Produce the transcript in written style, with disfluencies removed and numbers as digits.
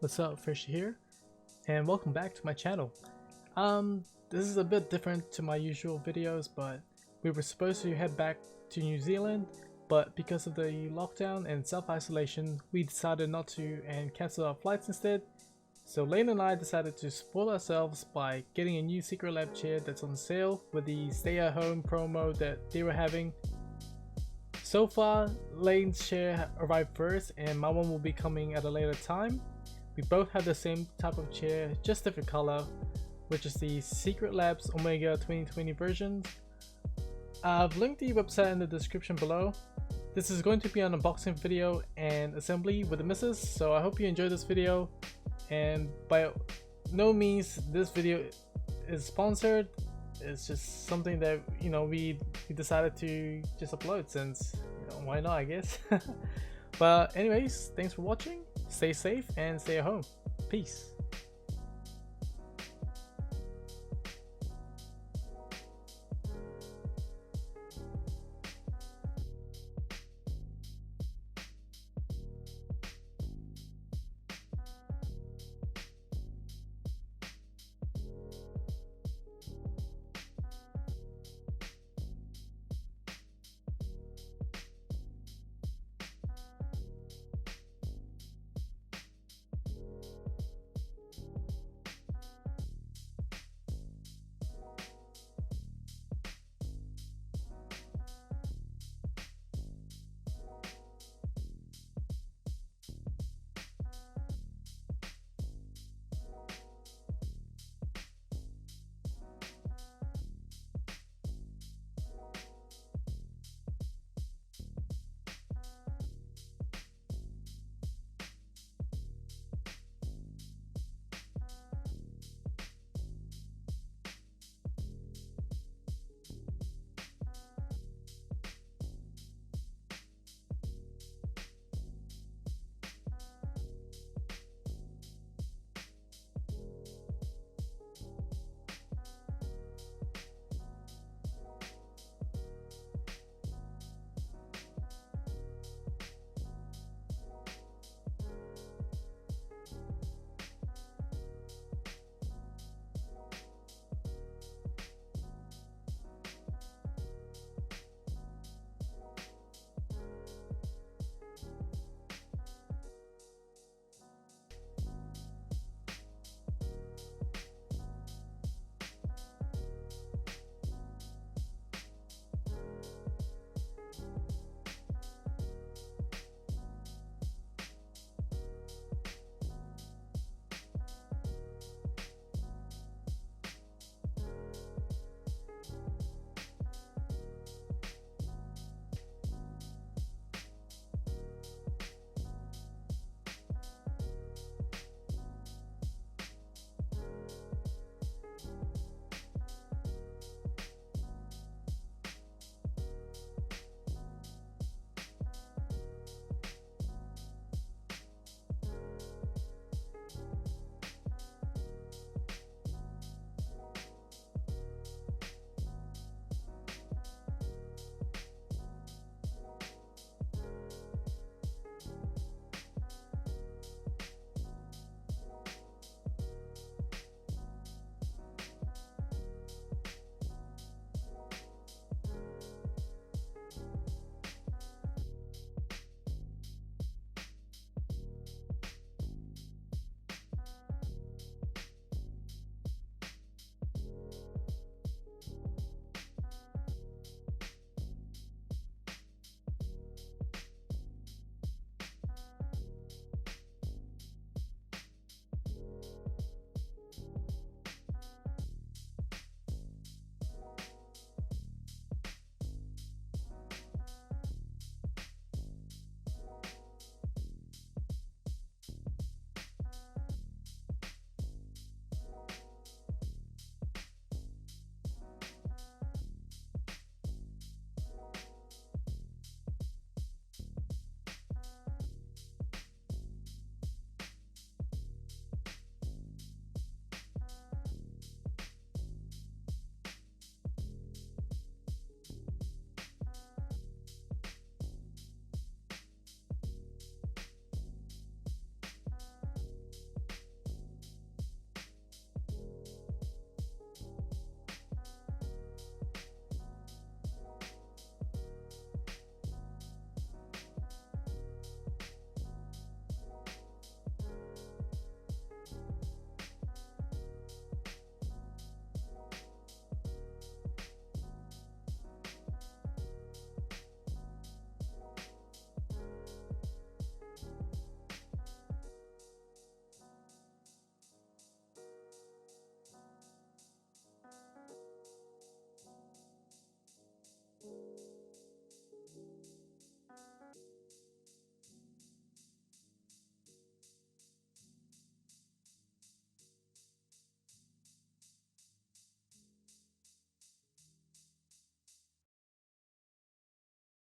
What's up, Fish here, and welcome back to my channel. This is a bit different to my usual videos, but we were supposed to head back to New Zealand, but because of the lockdown and self-isolation, we decided not to and cancelled our flights instead. So Laine and I decided to spoil ourselves by getting a new Secretlabs chair that's on sale with the stay-at-home promo that they were having. So far, Laine's chair arrived first and my one will be coming at a later time. We both have the same type of chair, just different color, which is the Secretlabs Omega 2020 version. I've linked the website in the description below. This is going to be an unboxing video and assembly with the missus, so I hope you enjoy this video. And by no means this video is sponsored. It's just something that we decided to just upload since why not, I guess. But anyways, thanks for watching. Stay safe and stay at home. Peace.